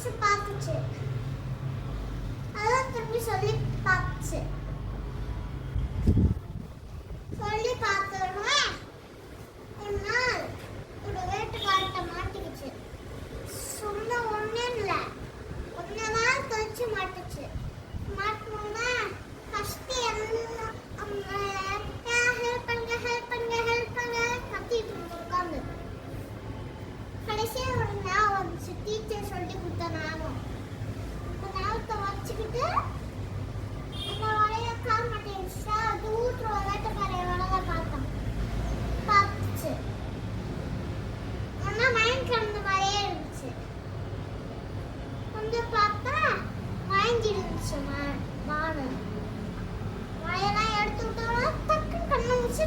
வச்சு பார்த்துச்சு. அதான் திரும்பி சொல்லி பார்த்துச்சு. சொல்லி பார்த்தோன்னே ஒரு நாள் ஒரு வேட்டுக்காரட்ட மாட்டிக்கிச்சு. சொன்ன ஒண்ணே இல்லை, ஒன்ன நாள் கழிச்சு மாட்டுச்சு. மாட்டணும்னா ஃபர்ஸ்ட் எல்லாம் ஹெல்ப் பண்ணுங்க ஹெல்ப் பண்ணுங்க ஹெல்ப் பண்ணுங்க கத்திட்டு இருந்திருக்காங்க. கடைசியா ஒரு ஞாபகம் வந்துச்சு, டீச்சர் சொல்லி கொடுத்த ஞாபகம். அந்த ஞாபகத்தை வச்சுக்கிட்டு அந்த வளைய கால் மாட்டேங்குச்சா, தூரத்துல ஒரு வேட்டக்காரைய வளைய பார்த்துச்சு. ஆனா மயன் கிடந்த மாதிரியே இருந்துச்சு. கொஞ்சம் பார்த்தா மயங்கி இருந்துச்சு. வானம் வளையெல்லாம் எடுத்து விட்டோம்னா டக்குன்னு கண்ணை முடிச்சு